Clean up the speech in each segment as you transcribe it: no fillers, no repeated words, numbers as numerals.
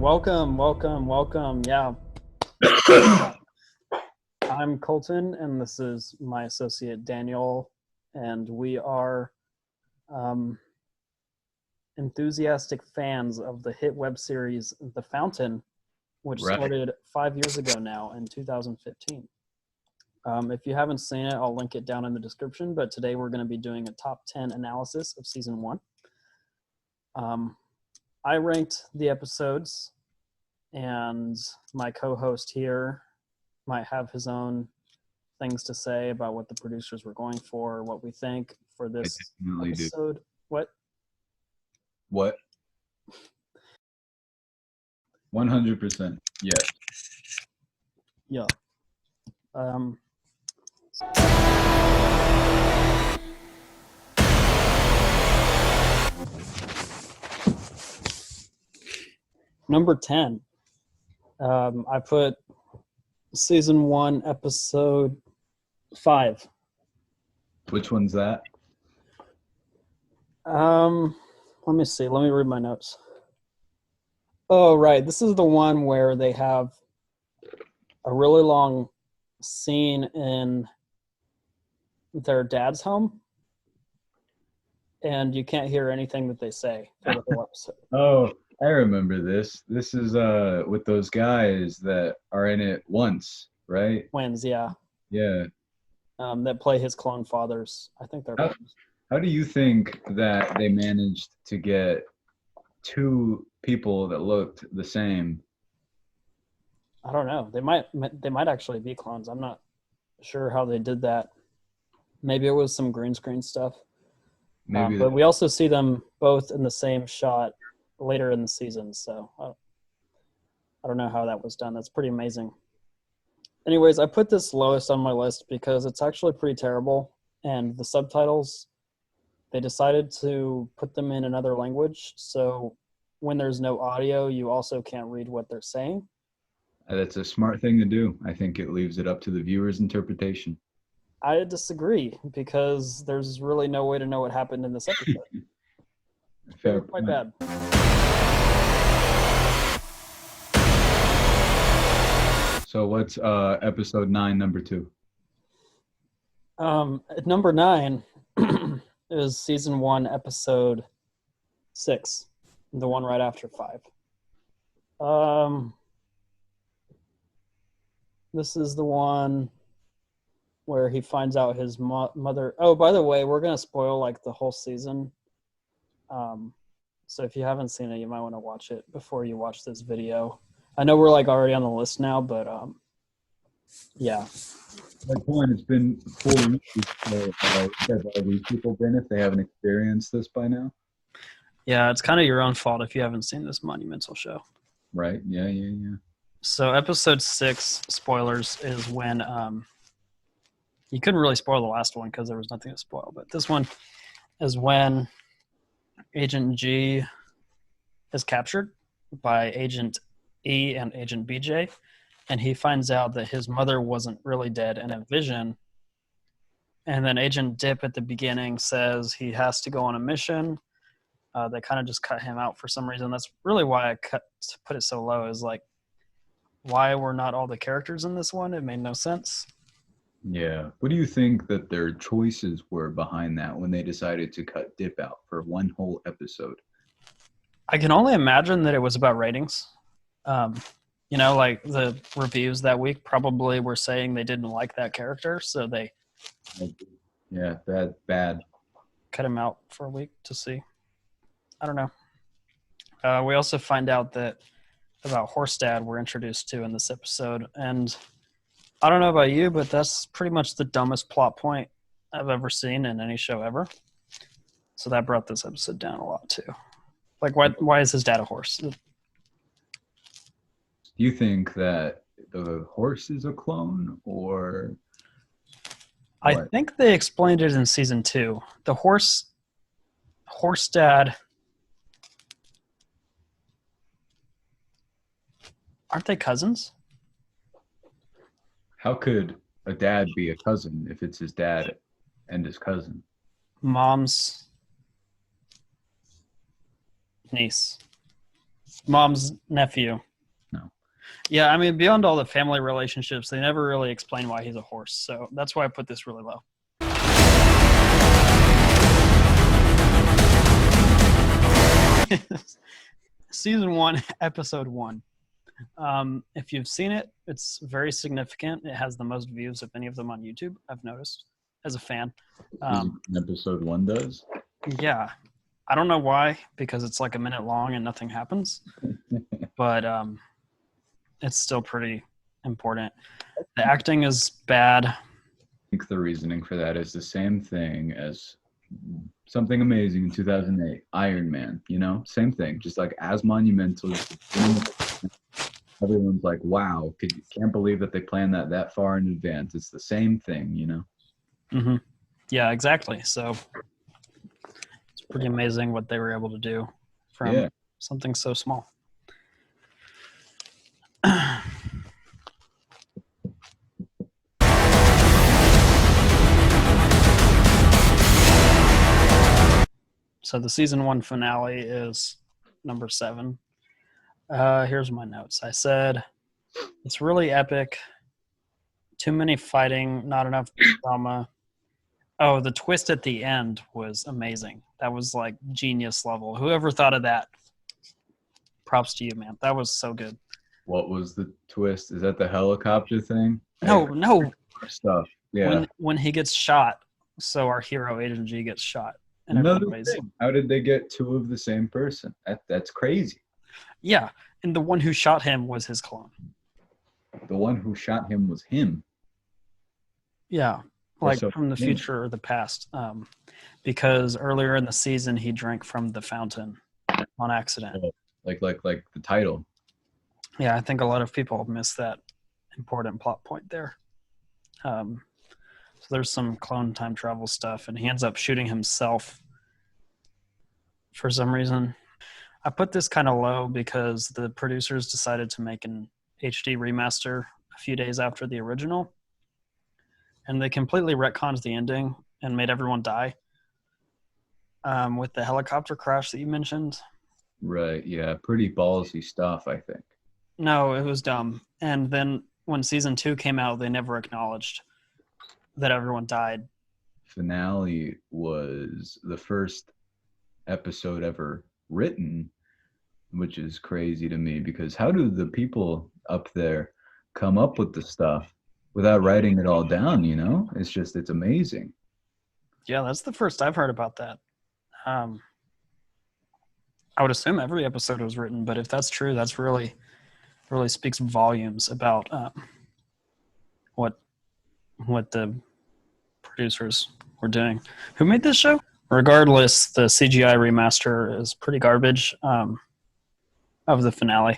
welcome. Yeah, I'm Colton, and this is my associate Daniel, and we are enthusiastic fans of the hit web series The Fountain, which started 5 years ago now in 2015. If you haven't seen it, I'll link it down in the description, but today we're going to be doing a top 10 analysis of season 1. I ranked the episodes, and my co-host here might have his own things to say about what the producers were going for, what we think for this episode. What? 100%. Yes. Yeah. Number 10. I put season 1, episode 5. Which one's that? Let me see. Let me read my notes. Oh, right. This is the one where they have a really long scene in their dad's home, and you can't hear anything that they say for the whole episode. Oh, I remember this. This is with those guys that are in it once, right? Twins, yeah. Yeah. That play his clone fathers. I think they're twins. How do you think that they managed to get two people that looked the same? I don't know. They might actually be clones. I'm not sure how they did that. Maybe it was some green screen stuff. Maybe, but we also see them both in the same shot later in the season. So I don't know how that was done. That's pretty amazing. Anyways, I put this lowest on my list because it's actually pretty terrible. And the subtitles, they decided to put them in another language. So when there's no audio, you also can't read what they're saying. That's a smart thing to do. I think it leaves it up to the viewer's interpretation. I disagree because there's really no way to know what happened in this episode. Fair quite bad. So what's episode 9, number 2? Number 9 is season 1, episode 6, the one right after 5. This is the one where he finds out his mother. Oh, by the way, we're gonna spoil like the whole season. So if you haven't seen it, you might want to watch it before you watch this video. I know we're like already on the list now, but yeah. My point, it's been 4 weeks. Have all these people been if they haven't experienced this by now? Yeah, it's kind of your own fault if you haven't seen this monumental show. Right. Yeah. So episode 6, spoilers, is when you couldn't really spoil the last one because there was nothing to spoil, but this one is when Agent G is captured by Agent E and Agent BJ, and he finds out that his mother wasn't really dead in a vision. And then Agent Dip at the beginning says he has to go on a mission. They kind of just cut him out for some reason. That's really why I put it so low, is like, why were not all the characters in this one? It made no sense. Yeah. What do you think that their choices were behind that when they decided to cut Dip out for one whole episode? I can only imagine that it was about ratings. Like the reviews that week probably were saying they didn't like that character, so they bad cut him out for a week to see. I don't know. We also find out that about Horse Dad we're introduced to in this episode, and I don't know about you, but that's pretty much the dumbest plot point I've ever seen in any show ever. So that brought this episode down a lot too. Like, why is his dad a horse? Do you think that the horse is a clone, or what? I think they explained it in season 2. The horse dad. Aren't they cousins? How could a dad be a cousin if it's his dad and his cousin? Mom's niece. Mom's nephew. No. Yeah, I mean, beyond all the family relationships, they never really explain why he's a horse. So that's why I put this really low. Season 1, episode 1. If you've seen it, it's very significant. It has the most views of any of them on YouTube, I've noticed, as a fan. Episode 1 does? Yeah. I don't know why, because it's like a minute long and nothing happens. But it's still pretty important. The acting is bad. I think the reasoning for that is the same thing as something amazing in 2008, Iron Man, same thing, just like as monumental. Everyone's like, wow, can't believe that they planned that far in advance. It's the same thing. Mm-hmm. Yeah, exactly. So it's pretty amazing what they were able to do from something so small. So the season 1 finale is number 7. Here's my notes. I said it's really epic. Too many fighting, not enough drama. Oh, the twist at the end was amazing. That was like genius level. Whoever thought of that? Props to you, man. That was so good. What was the twist? Is that the helicopter thing? No. Stuff. Yeah. When he gets shot, so our hero Agent G gets shot. And another thing. How did they get 2 of the same person? That's crazy. Yeah, and the one who shot him was his clone. The one who shot him was him. Yeah, like from the future or the past. Because earlier in the season he drank from the fountain on accident. Like the title. Yeah, I think a lot of people miss that important plot point there. So there's some clone time travel stuff, and he ends up shooting himself for some reason. I put this kind of low because the producers decided to make an HD remaster a few days after the original, and they completely retconned the ending and made everyone die with the helicopter crash that you mentioned. Right, yeah. Pretty ballsy stuff, I think. No, it was dumb. And then when season 2 came out, they never acknowledged that everyone died. Finale was the first episode ever written, which is crazy to me, because how do the people up there come up with the stuff without writing it all down? It's amazing. Yeah, that's the first I've heard about that. I would assume every episode was written, but if that's true, that's really speaks volumes about what the producers were doing. Who made this show? Regardless, the CGI remaster is pretty garbage of the finale.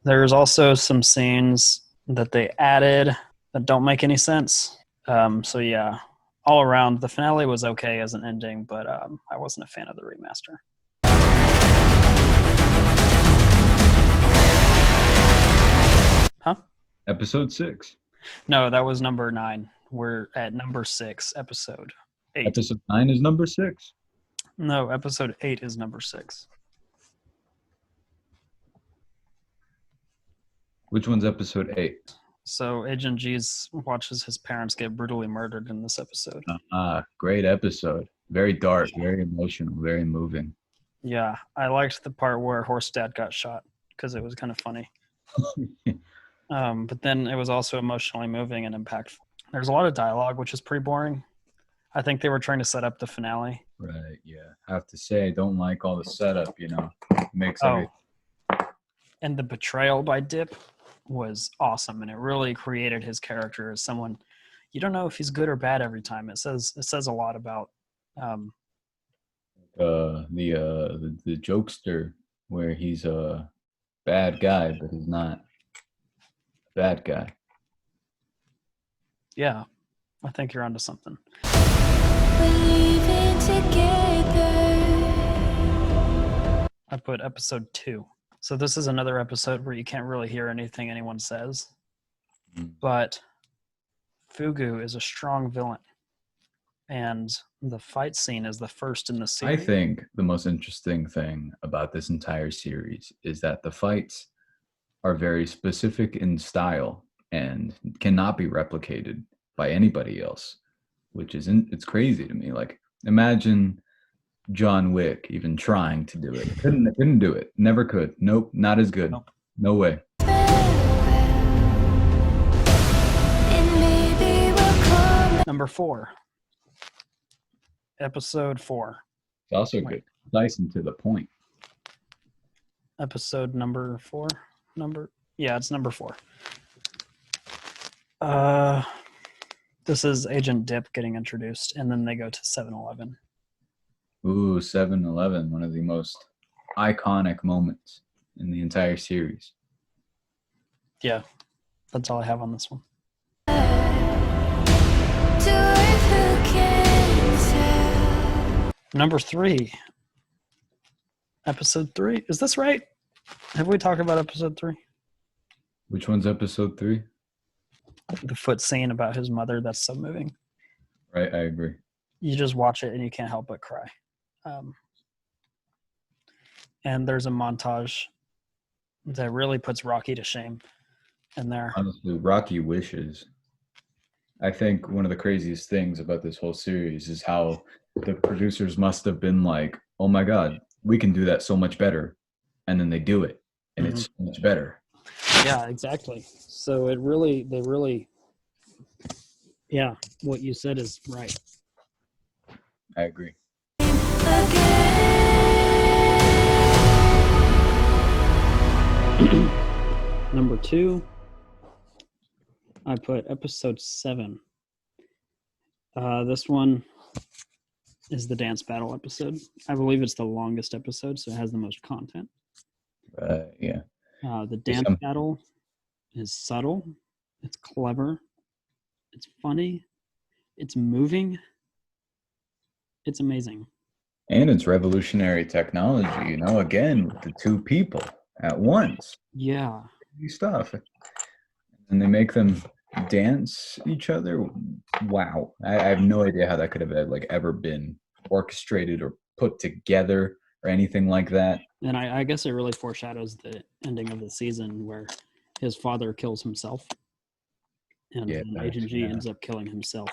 There's also some scenes that they added that don't make any sense. So yeah, all around, the finale was okay as an ending, but I wasn't a fan of the remaster. Huh? Episode 6. No, that was number 9. We're at number 6, episode 8. Episode 9 is number 6? No, episode 8 is number 6. Which one's episode 8? So Agent G watches his parents get brutally murdered in this episode. Great episode. Very dark, very emotional, very moving. Yeah, I liked the part where Horse Dad got shot because it was kind of funny. But then it was also emotionally moving and impactful. There's a lot of dialogue, which is pretty boring. I think they were trying to set up the finale. Right, yeah. I have to say, I don't like all the setup, It makes everything. And the betrayal by Dip was awesome, and it really created his character as someone you don't know if he's good or bad every time. It says a lot about the jokester, where he's a bad guy, but he's not a bad guy. Yeah, I think you're onto something. I put episode 2. So this is another episode where you can't really hear anything anyone says. But Fugu is a strong villain. And The fight scene is the first in the I series. think the most interesting thing about this entire series is that the fights are very specific in style and cannot be replicated by anybody else, which isn't it's crazy to me. Like imagine John Wick even trying to do it. Couldn't do it. Never could. Nope, not as good. Nope. No way. Number 4. Episode 4. It's also Wait. good. Nice and to the point. Episode number 4. It's number 4. This is Agent Dip getting introduced, and then they go to 7-Eleven. Ooh, 7-Eleven, one of the most iconic moments in the entire series. Yeah, that's all I have on this one. Number 3. Episode 3. Is this right? Have we talked about episode 3? Which one's episode 3? The foot scene about his mother that's so moving. Right, I agree. You just watch it and you can't help but cry. And there's a montage that really puts Rocky to shame in there. Honestly, Rocky wishes. I think one of the craziest things about this whole series is how the producers must have been like, oh my God, we can do that so much better. And then they do it, and it's so much better. Yeah, exactly. So they really, yeah, what you said is right. I agree. Number 2, I put episode 7. This one is the dance battle episode. I believe it's the longest episode, so it has the most content. Yeah. The dance battle is subtle. It's clever. It's funny. It's moving. It's amazing. And it's revolutionary technology, again, with the two people at once. Yeah. Stuff. And they make them dance each other. Wow. I have no idea how that could have ever been orchestrated or put together or anything like that. And I guess it really foreshadows the ending of the season where his father kills himself. And Agent G ends up killing himself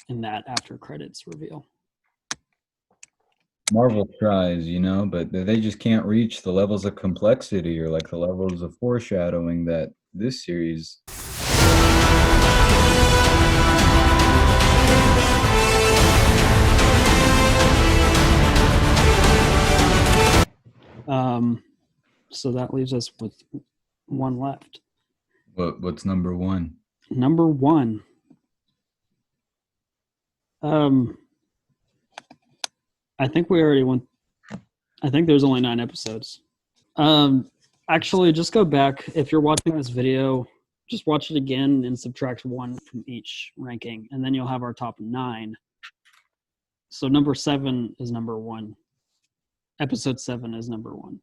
in that after credits reveal. Marvel tries, but they just can't reach the levels of complexity or the levels of foreshadowing that this series. So that leaves us with one left. What's number 1? Number 1. I think we already went. I think there's only 9 episodes. Actually, just go back. If you're watching this video, just watch it again and subtract 1 from each ranking, and then you'll have our top 9. So number 7 is number 1. Episode 7 is number 1.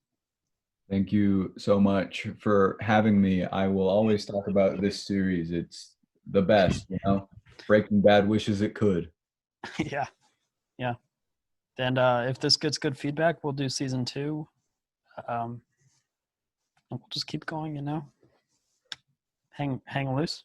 Thank you so much for having me. I will always talk about this series. It's the best, Breaking Bad wishes it could. Yeah. And if this gets good feedback, we'll do season 2. And we'll just keep going, hang loose.